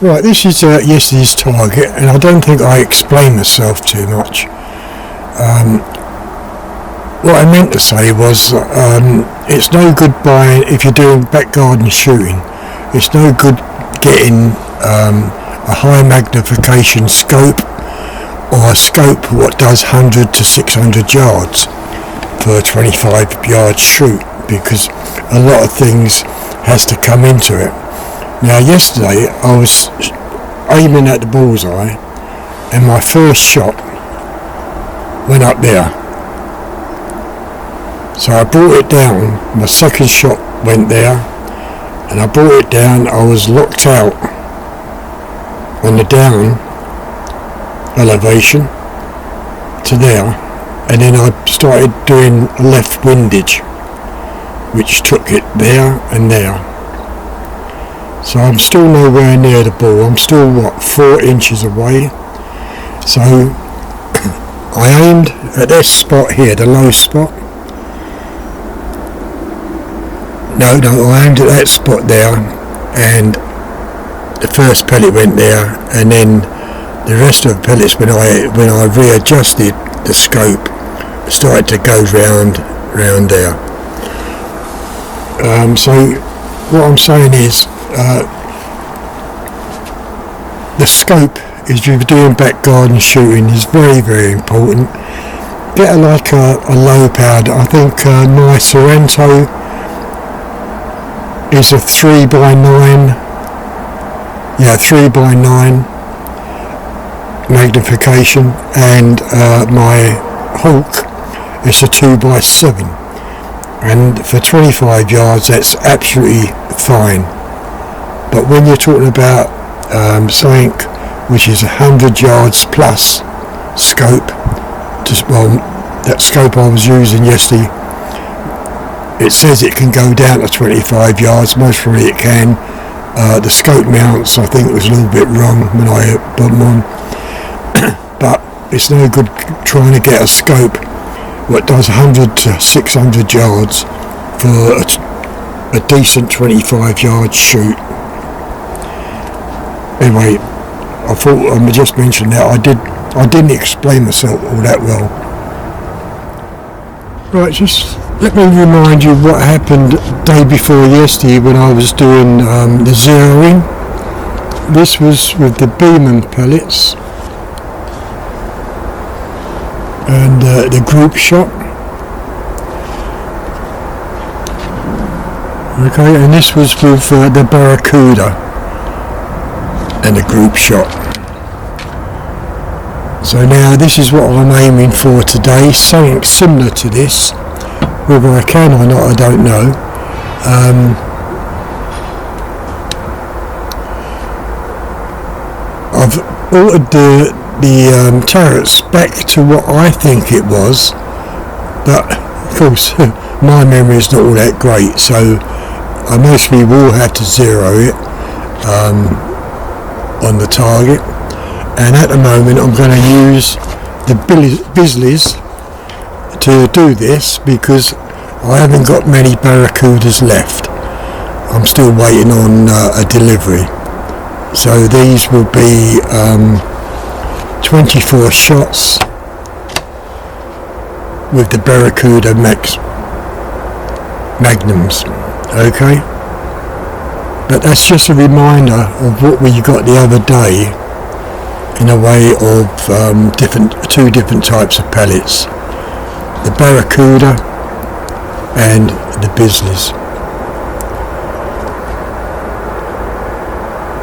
Right, this is yesterday's target, and I don't think I explained myself too much. What I meant to say was it's no good buying, if you're doing back garden shooting, it's no good getting a high magnification scope, or a scope what does 100 to 600 yards for a 25 yard shoot, because a lot of things has to come into it. Now yesterday I was aiming at the bullseye and my first shot went up there. So I brought it down, my second shot went there, and I brought it down. I was locked out on the down elevation to there, and then I started doing left windage, which took it there and there. So I'm still nowhere near the ball. I'm still 4 inches away. So I aimed at this spot here, the low spot. No, I aimed at that spot there, and the first pellet went there, and then the rest of the pellets, when I readjusted the scope, started to go round there. So what I'm saying is, the scope, if you're doing back garden shooting, is very, very important. Get a low powered. I think my Sorrento is a 3x9. Yeah, 3x9 magnification, and my Hulk is a 2x7. And for 25 yards, that's absolutely fine. But when you're talking about something which is 100 yards plus scope, that scope I was using yesterday, it says it can go down to 25 yards. Most probably it can. The scope mounts, I think, was a little bit wrong when I put them on. But it's no good trying to get a scope what does 100 to 600 yards for a decent 25 yard shoot. Anyway, I thought I just mentioned that I didn't explain myself all that well. Right, just let me remind you what happened day before yesterday when I was doing the zeroing. This was with the Beeman pellets and the group shot. Okay, and this was with the Barracuda and the group shot. So now this is what I'm aiming for today, something similar to this. Whether I can or not, I don't know. I've altered the turrets back to what I think it was, but of course my memory is not all that great, so I mostly will have to zero it on the target. And at the moment I'm going to use the Bisleys to do this, because I haven't got many Barracudas left. I'm still waiting on a delivery. So these will be 24 shots with the Barracuda Magnums. Okay? But that's just a reminder of what we got the other day, in a way of two different types of pellets, the Barracuda and the Bisleys.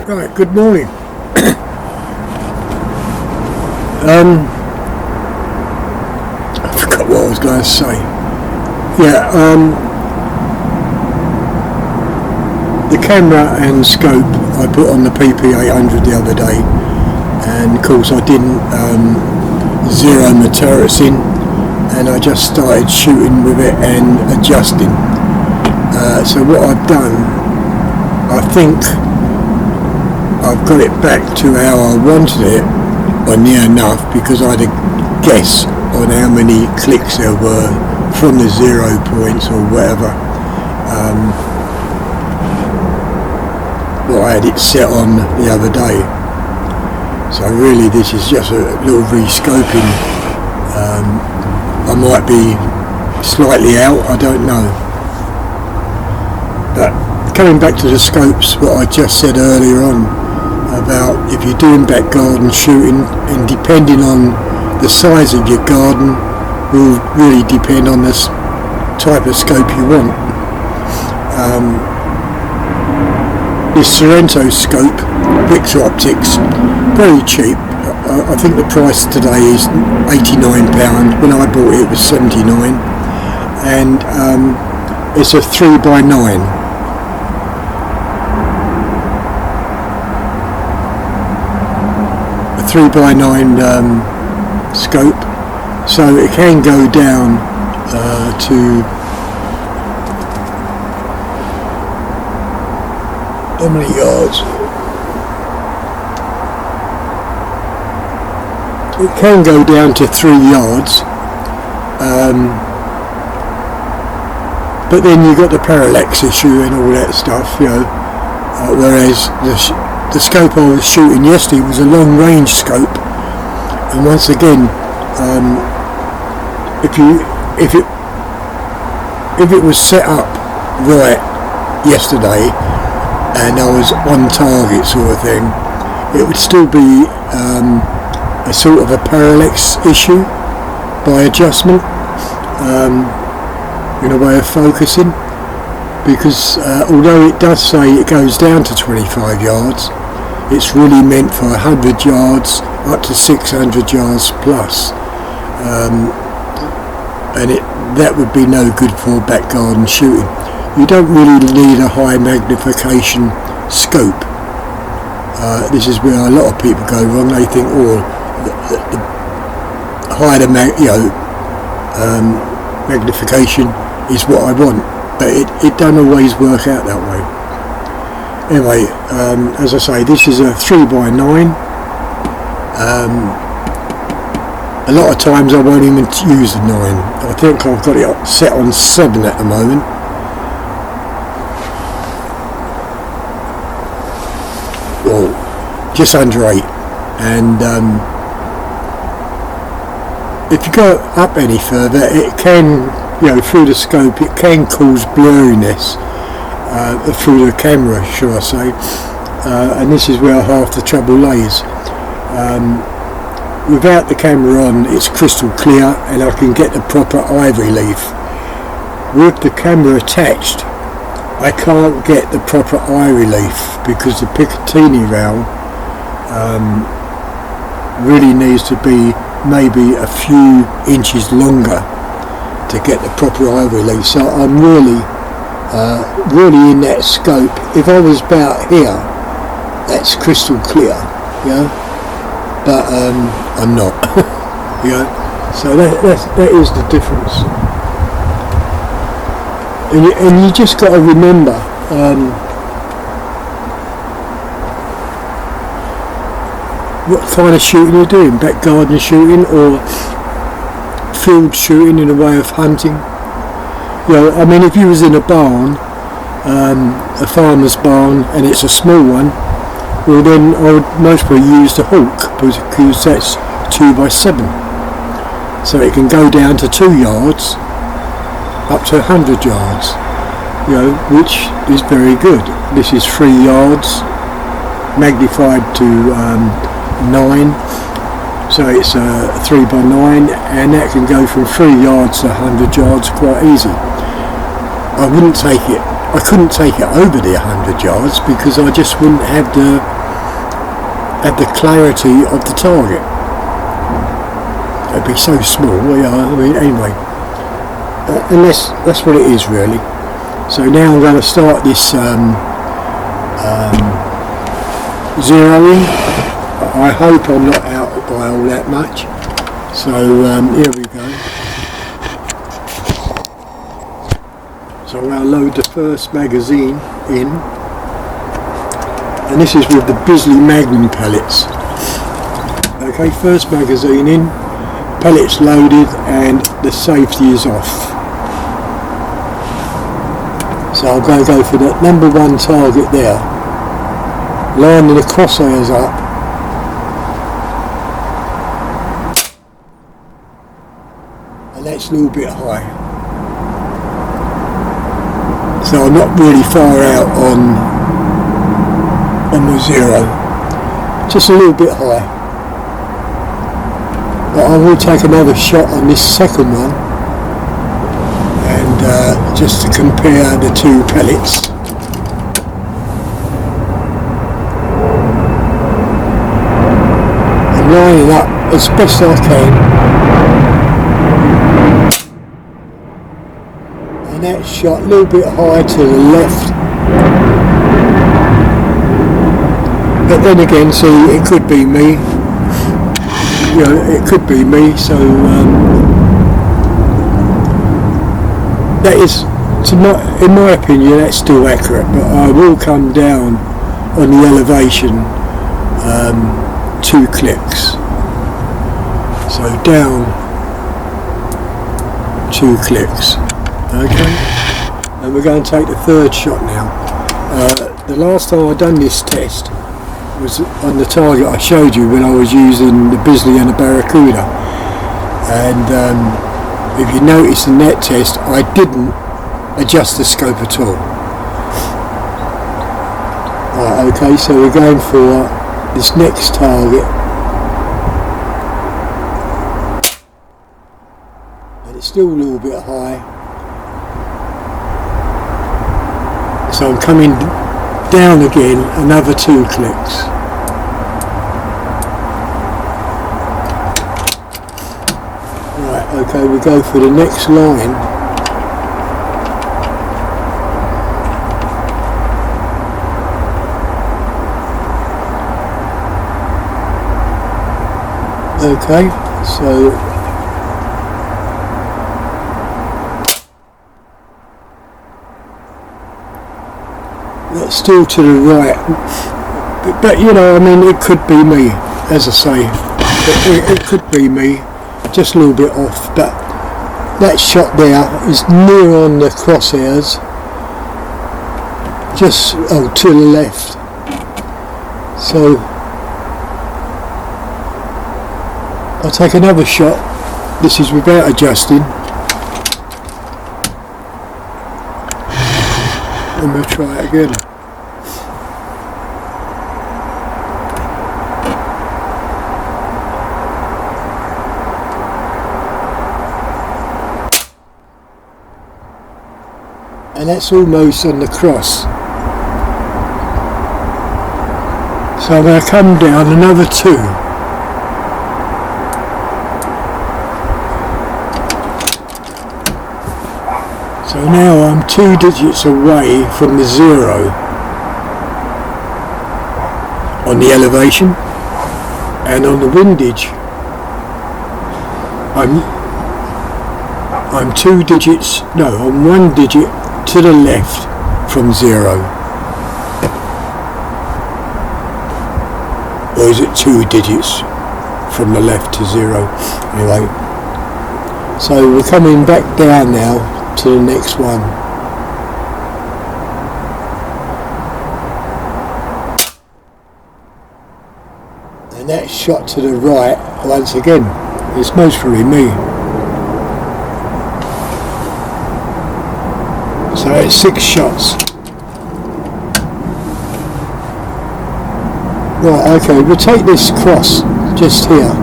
Right, good morning. I forgot what I was going to say. Yeah, the camera and scope I put on the PP800 the other day, and of course I didn't zero my turrets in, and I just started shooting with it and adjusting. So what I've done, I think I've got it back to how I wanted it, or near enough, because I had a guess on how many clicks there were from the 0 points or whatever. What I had it set on the other day. So really this is just a little re-scoping. I might be slightly out, I don't know. But coming back to the scopes, what I just said earlier on about if you're doing back garden shooting, and depending on the size of your garden will really depend on this type of scope you want. This Sorrento scope, Victor Optics, very cheap. I think the price today is £89. When I bought it, it was £79, and it's a 3x9. A 3x9 scope, so it can go down to how many yards? It can go down to 3 yards, but then you've got the parallax issue and all that stuff, you know. Whereas the scope I was shooting yesterday was a long range scope, and once again, if it was set up right yesterday and I was on target sort of thing, it would still be a sort of a parallax issue by adjustment, in a way of focusing, because although it does say it goes down to 25 yards, it's really meant for 100 yards up to 600 yards plus, and that would be no good for back garden shooting. You don't really need a high magnification scope. This is where a lot of people go wrong. They think, oh, the higher the magnification is what I want, but it don't always work out that way. Anyway, as I say, this is a 3x9. A lot of times I won't even use the 9. I think I've got it set on 7 at the moment. Or just under 8. And if you go up any further, it can, through the scope, it can cause blurriness through the camera, shall I say. And this is where half the trouble lays. Without the camera on, it's crystal clear and I can get the proper eye relief. With the camera attached, I can't get the proper eye relief because the Picatinny rail really needs to be maybe a few inches longer to get the proper eye relief. So I'm really in that scope. If I was about here, that's crystal clear, but I'm not, so that is the difference. And you just got to remember, what kind of shooting you're doing, back garden shooting or field shooting in a way of hunting. If you was in a barn, a farmer's barn, and it's a small one, well then I would most probably use the hawk, because that's 2x7. So it can go down to 2 yards, up to 100 yards, which is very good. This is 3 yards, magnified to 9, so it's a 3x9, and that can go from 3 yards to 100 yards quite easy. I couldn't take it over the 100 yards because I just wouldn't have the clarity of the target. It'd be so small, anyway. And that's what it is really. So now I'm going to start this zeroing. I hope I'm not out by all that much. So here we go. So I'm going to load the first magazine in, and this is with the Bisley Magnum pellets. Okay, first magazine in, pellets loaded, and the safety is off. So I'm going to go for the number 1 target there. lining the crosshairs up, and that's a little bit high. So I'm not really far out on the zero, just a little bit high. But I will take another shot on this second one, and just to compare the two pellets. I'm lining up as best I can, and that shot a little bit high to the left. But then again, see, it could be me. You know, it could be me. So that is, in my opinion, that's still accurate. But I will come down on the elevation 2 clicks. So down 2 clicks. Okay, and we're going to take the third shot now. The last time I done this test was on the target I showed you when I was using the Bisley and the Barracuda, and if you notice in that test I didn't adjust the scope at all. Right, okay, so we're going for this next target, and it's still a little bit high, so I'm coming down again another 2 clicks. Right, okay, we go for the next line. Okay, so that's still to the right, but you know, I mean, it could be me, as I say, it could be me, just a little bit off, but that shot there is near on the crosshairs, just to the left. So I'll take another shot. This is without adjusting, and we'll try it again. And that's almost on the cross. So I'm going to come down another 2. So now I'm 2 digits away from the 0 on the elevation, and on the windage I'm 2 digits, no, I'm 1 digit to the left from 0. Or is it 2 digits from the left to 0? Anyway, so we're coming back down now to the next one. And that shot to the right, once again, it's most probably me. So it's 6 shots. Right, okay, we'll take this cross just here.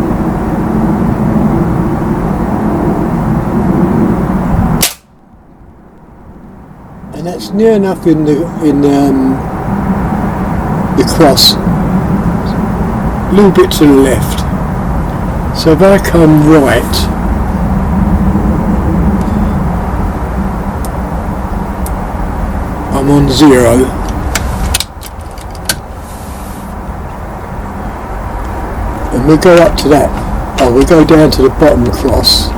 And that's near enough in the cross, a little bit to the left. So if I come right, I'm on 0, and we'll go up to that. Oh, we'll go down to the bottom cross.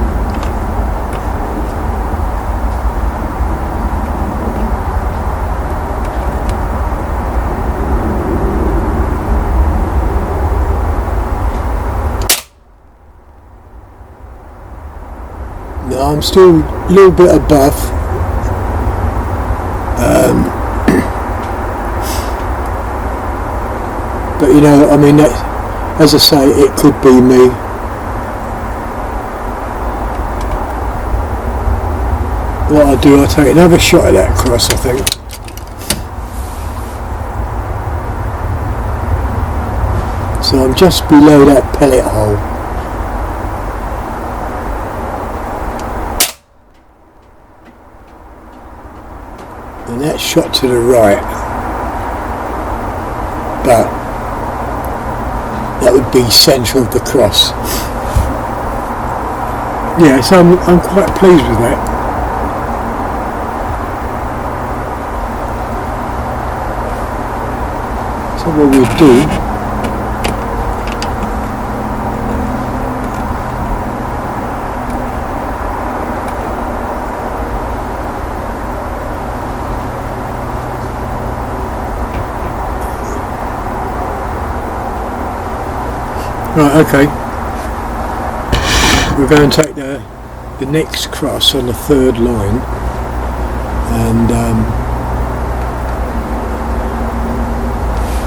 No, I'm still a little bit above. But you know, I mean, as I say, it could be me. What I do, I take another shot at that cross, I think. So I'm just below that pellet hole. And that's shot to the right. But that would be centre of the cross. Yeah, so I'm quite pleased with that. So what we'll do, right, okay, we're going to take the next cross on the third line, and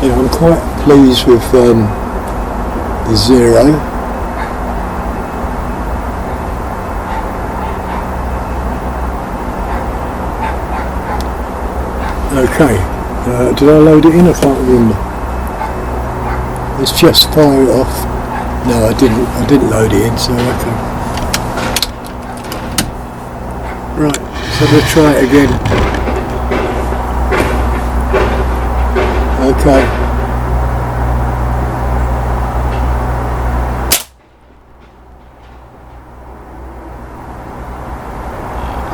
you know, I'm quite pleased with the 0. Okay, did I load it in? I can't remember. Let's just fire it off. No, I didn't load it in, so okay. Right, so we'll try it again. Okay.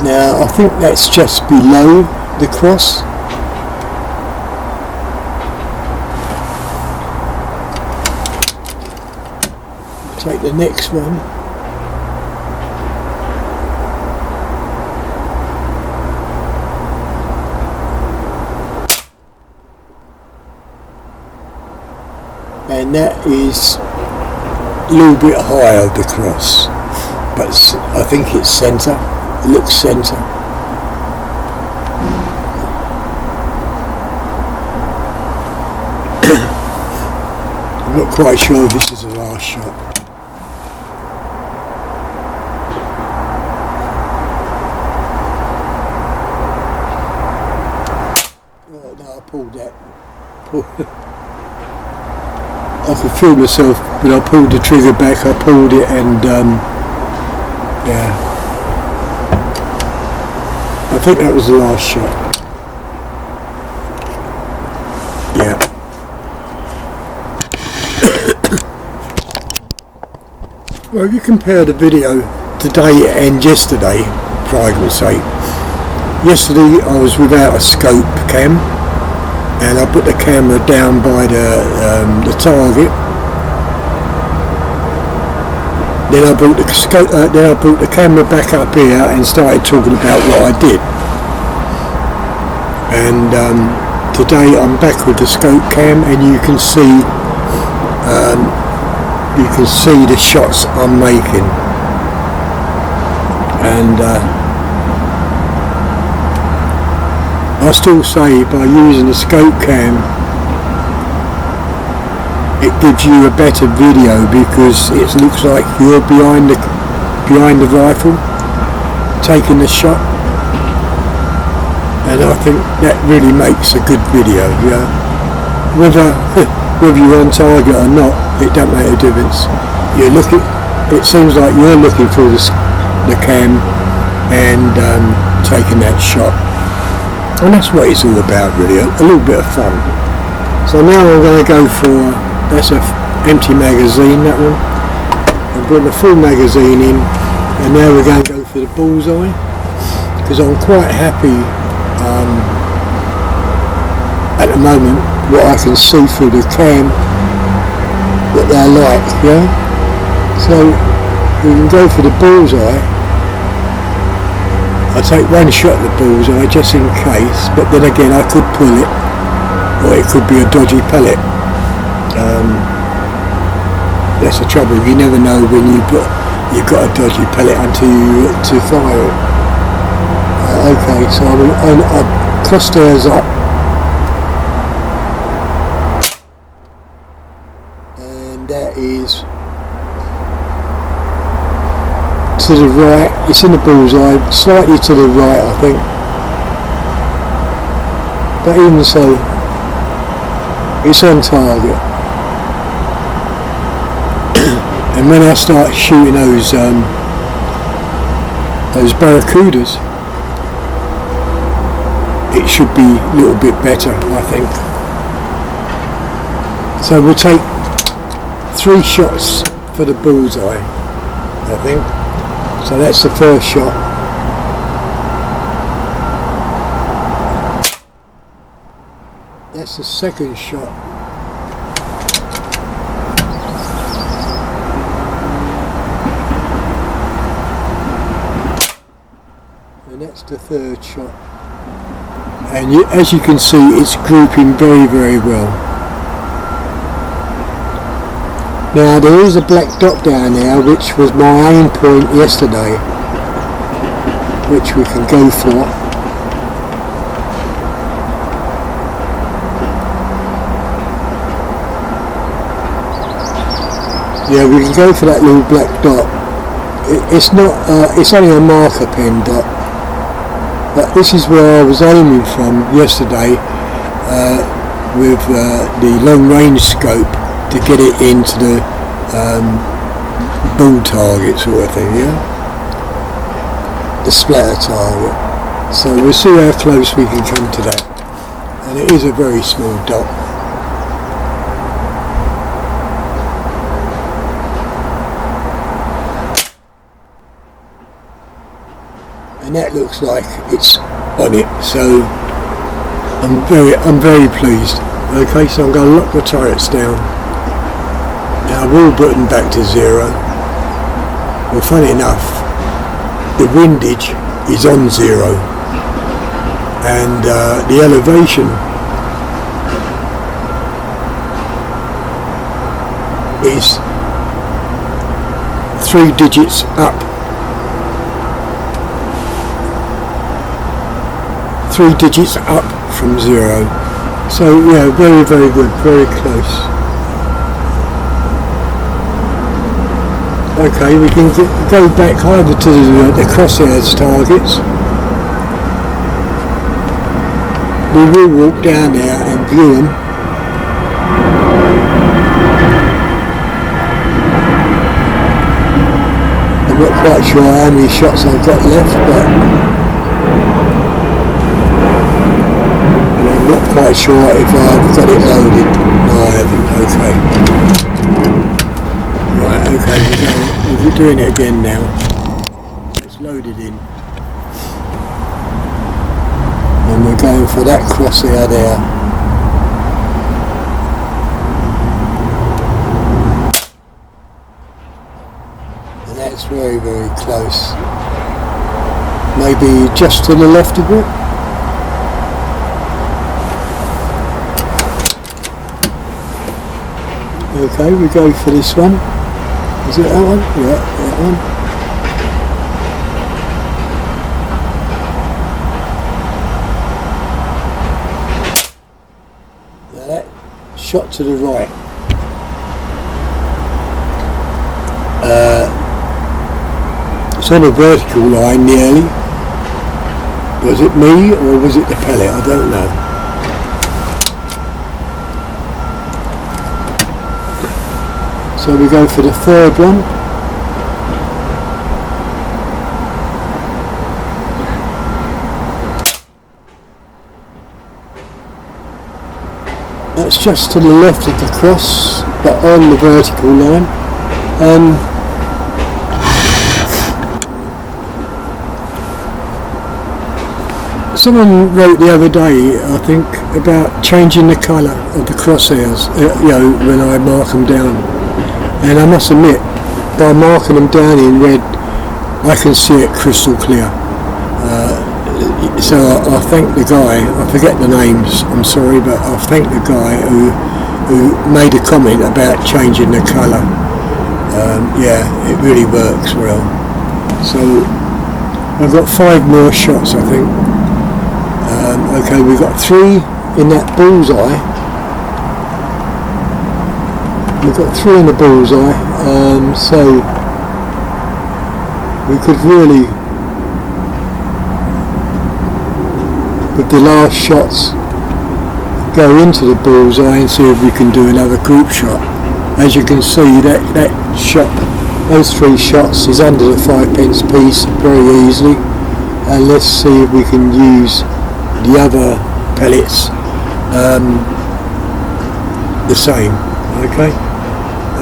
Now, I think that's just below the cross. Take the next one. And that is a little bit higher of the cross, but I think it's centre. It looks centre. I'm not quite sure if this is the last shot. I pulled that. I could feel myself when I pulled the trigger back. I pulled it, and yeah, I think that was the last shot. Yeah. Well, if you compare the video today and yesterday, for argument's sake, yesterday I was without a scope cam, and I put the camera down by the target. Then I brought the scope. Then I brought the camera back up here and started talking about what I did. And today I'm back with the scope cam, and you can see the shots I'm making. And I still say, by using the scope cam, it gives you a better video, because it looks like you're behind the rifle taking the shot, and I think that really makes a good video. You know, whether you're on target or not, it don't make a difference. It seems like you're looking through the cam and taking that shot. And that's what it's all about, really, a little bit of fun. So now I'm going to go for, that's an empty magazine, that one. I've got the full magazine in, and now we're going to go for the bullseye, because I'm quite happy at the moment what I can see through the cam, what they're like, yeah? So we can go for the bullseye. I take one shot at the bullseye just in case, but then again I could pull it, or it could be a dodgy pellet. That's the trouble, you never know when you've got a dodgy pellet until you to fire it. Okay, so I cross stairs up. is to the right. It's in the bullseye, slightly to the right, I think. But even so, it's on target. And when I start shooting those barracudas, it should be a little bit better, I think. So we'll take 3 shots for the bullseye, I think. So that's the first shot. That's the second shot. And that's the third shot. And as you can see, it's grouping very, very well. Now there is a black dot down there, which was my aim point yesterday, which we can go for. Yeah, we can go for that little black dot. It's not. It's only a marker pen dot, but this is where I was aiming from yesterday with the long range scope to get it into the bull target sort of thing, yeah? The splatter target. So we'll see how close we can come to that. And it is a very small dot. And that looks like it's on it, so I'm very pleased. Okay, so I'm going to lock the turrets down. Now I will put them back to 0. Well, funny enough, the windage is on 0, and the elevation is 3 digits up. 3 digits up from 0. So yeah, very, very good, very close. Okay, we can go back either to the crosshairs targets. We will walk down there and view them. I'm not quite sure how many shots I've got left, but I'm not quite sure if I've got it loaded. No, I haven't. Okay. Right, okay, we're doing it again now. It's loaded in. And we're going for that crosshair there. And that's very, very close. Maybe just to the left of it. Okay, we go for this one. Is it that one? Yeah, that one. Now that shot to the right. It's on a vertical line nearly. Was it me or was it the pellet? I don't know. So we go for the third one. That's just to the left of the cross, but on the vertical line. Someone wrote the other day, I think, about changing the colour of the crosshairs, when I mark them down. And I must admit, by marking them down in red, I can see it crystal clear. So I thank the guy, I forget the names, I'm sorry, but I thank the guy who made a comment about changing the colour. Yeah, it really works well. So I've got 5 more shots, I think. Okay, we've got 3 in that bullseye. we've got 3 in the bullseye, so we could really, with the last shots, go into the bullseye and see if we can do another group shot. As you can see, that shot, those 3 shots is under the 5p piece very easily, and let's see if we can use the other pellets the same. Okay,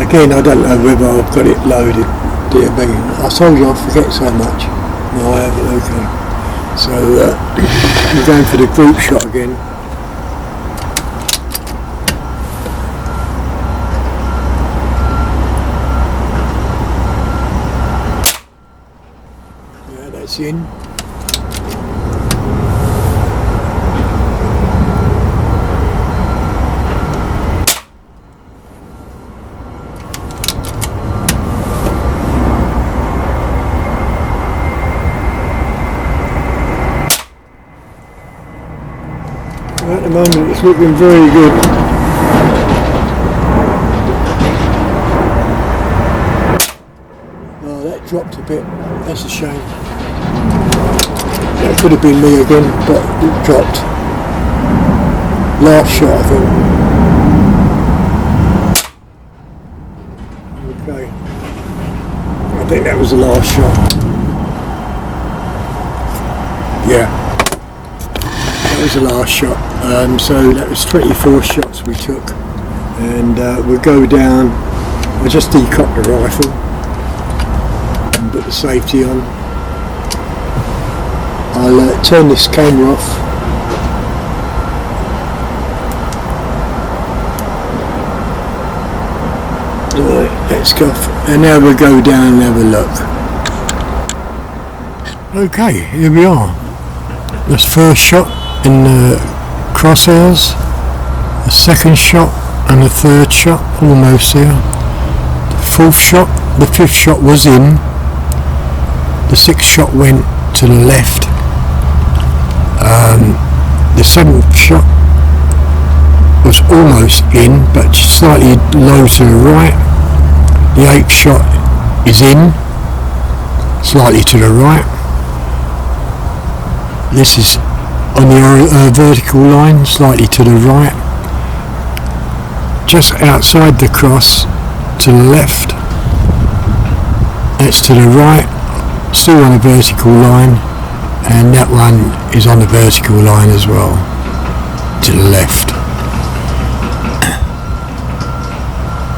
again, I don't know whether I've got it loaded, dear me. I told you I forget so much. No, I haven't. Okay, so we're going for the group shot again. Yeah, that's in. At the moment it's looking very good. Oh, that dropped a bit, that's a shame. That could have been me again, but it dropped. Last shot, I think. Okay, I think that was the last shot. Yeah, that was the last shot. So that was 24 shots we took, and we'll go down. I'll just decock the rifle and put the safety on. I'll turn this camera off. Right, let's go, and now we'll go down and have a look. Okay, here we are. That's first shot in the crosshairs, the second shot and the third shot, almost there. The fourth shot, the fifth shot was in, the sixth shot went to the left, the seventh shot was almost in but slightly low to the right, the eighth shot is in, slightly to the right. This is on the vertical line, slightly to the right, just outside the cross to the left, that's to the right, still on the vertical line, and that one is on the vertical line as well, to the left.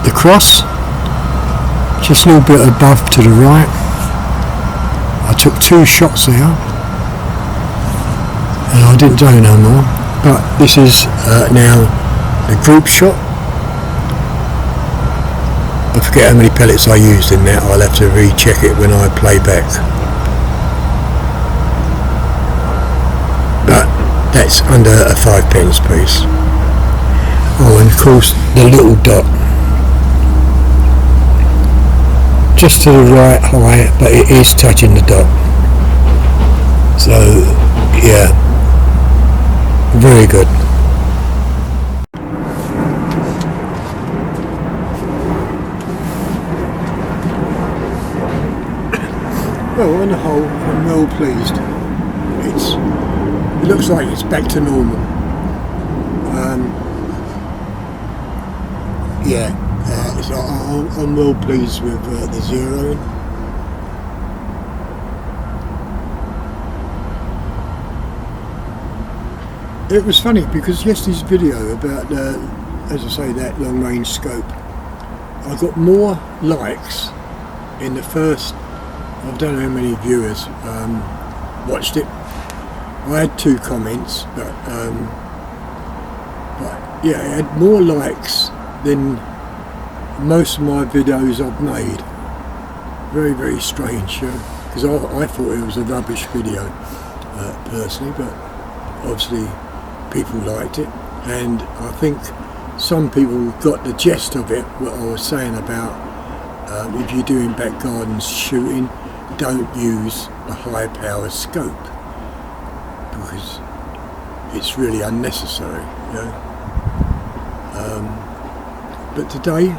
The cross, just a little bit above to the right. I took 2 shots there, and I didn't do no more, but this is now the group shot. I forget how many pellets I used in that, I'll have to recheck it when I play back. But that's under a 5p piece. Oh, and of course the little dot. Just to the right high, but it is touching the dot. So, yeah. Very good. Well, on the whole, I'm well pleased. It looks like it's back to normal. Yeah, so I'm well pleased with the zeroing. It was funny because yesterday's video about, as I say, that long range scope, I got more likes in the first, I don't know how many viewers watched it. I had 2 comments, but yeah, it had more likes than most of my videos I've made. Very, very strange, because I thought it was a rubbish video personally, but obviously people liked it, and I think some people got the gist of it, what I was saying about if you're doing back gardens shooting, don't use a high power scope because it's really unnecessary, you know. But today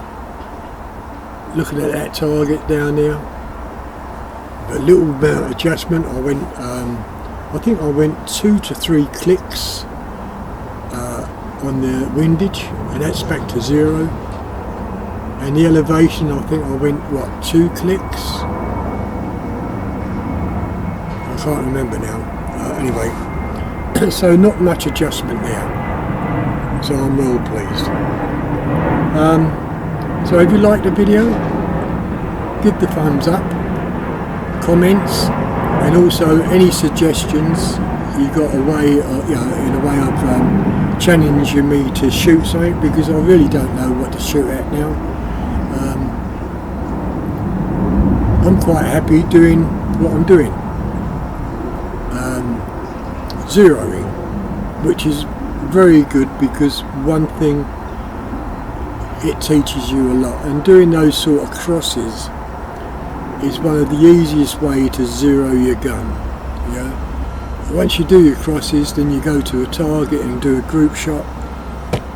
looking at that target down there. A little amount of adjustment. I think I went 2 to 3 clicks on the windage, and that's back to 0. And the elevation, I think I went 2 clicks. I can't remember now. Anyway, so not much adjustment there. So I'm well pleased. So if you liked the video, give the thumbs up, comments, and also any suggestions you got a way, in a way of challenging me to shoot something, because I really don't know what to shoot at now. I'm quite happy doing what I'm doing, zeroing, which is very good, because one thing, it teaches you a lot, and doing those sort of crosses is one of the easiest way to zero your gun. Once you do your crosses, then you go to a target and do a group shot.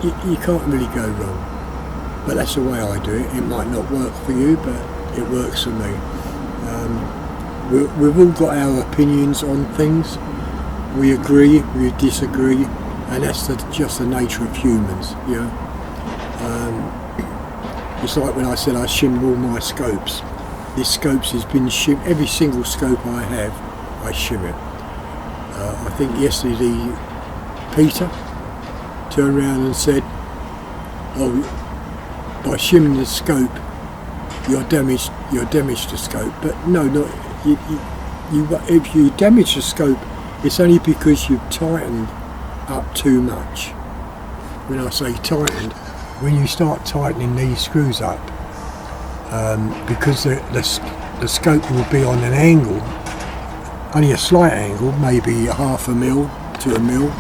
You can't really go wrong, but that's the way I do it. It might not work for you, but it works for me. We've all got our opinions on things. We agree, we disagree, and that's just the nature of humans. It's like when I said I shim all my scopes. This scopes has been shimmed. Every single scope I have, I shim it. I think yesterday Peter turned around and said, "Oh, by shimming the scope, you're damaged the scope." But no, not you. If you damage the scope, it's only because you've tightened up too much. When I say tightened, when you start tightening these screws up, because the scope will be on an angle, only a slight angle, maybe 1/2 mil to 1 mil,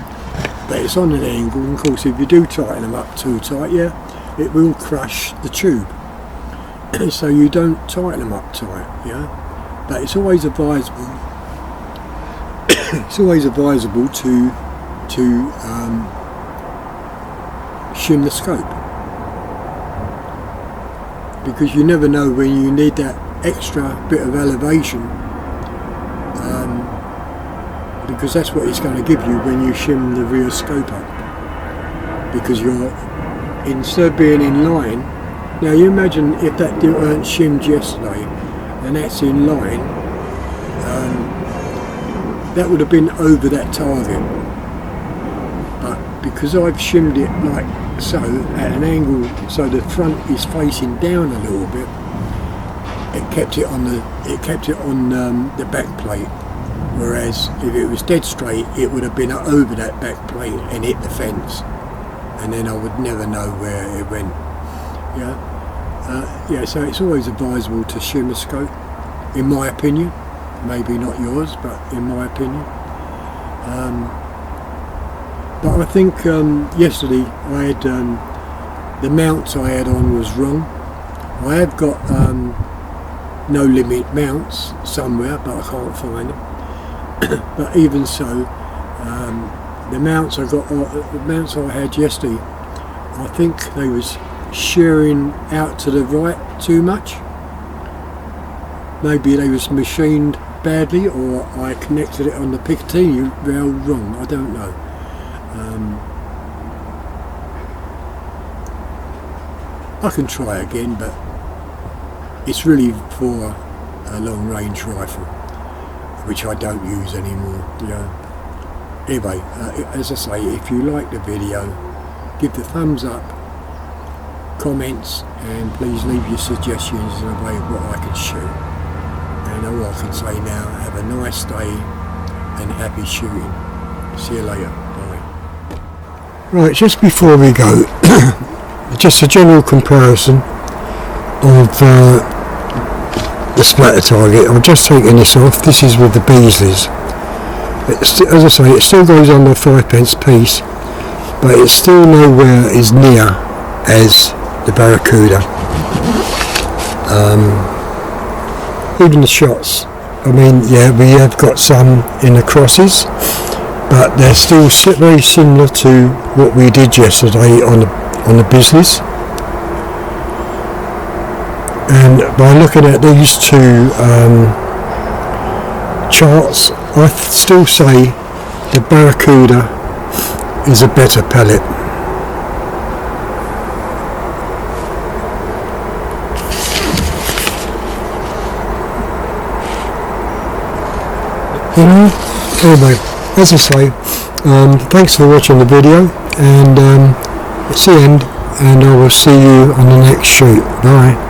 but it's on an angle, and of course if you do tighten them up too tight, it will crush the tube. So you don't tighten them up tight, but it's always advisable to shim the scope, because you never know when you need that extra bit of elevation, because that's what it's going to give you when you shim the rear scope up, because you're, instead of being in line, now you imagine if that weren't shimmed yesterday and that's in line, that would have been over that target, but because I've shimmed it like so at an angle, so the front is facing down a little bit, it kept it on the back plate, whereas if it was dead straight, it would have been over that back plate and hit the fence, and then I would never know where it went. So it's always advisable to shim a scope, in my opinion. Maybe not yours, but in my opinion. But I think yesterday I had the mounts I had on was wrong. I have got no limit mounts somewhere, but I can't find them. But even so, the mounts I had yesterday, I think they was shearing out to the right too much. Maybe they was machined badly, or I connected it on the Picatinny rail wrong. I don't know. I can try again, but it's really for a long range rifle, which I don't use anymore. Anyway, as I say, if you like the video, give the thumbs up, comments, and please leave your suggestions in a way of what I can shoot. And all I can say now, have a nice day and happy shooting. See you later. Bye. Right, just before we go, just a general comparison of the splatter target. I'm just taking this off. This is with the Beasleys. As I say, it still goes on the 5p piece, but it's still nowhere as near as the Barracuda. Even the shots, I mean, we have got some in the crosses, but they're still very similar to what we did yesterday on the business. And by looking at these two charts, I still say the Barracuda is a better pellet. You know, anyway, as I say, thanks for watching the video, and it's the end, and I will see you on the next shoot. Bye.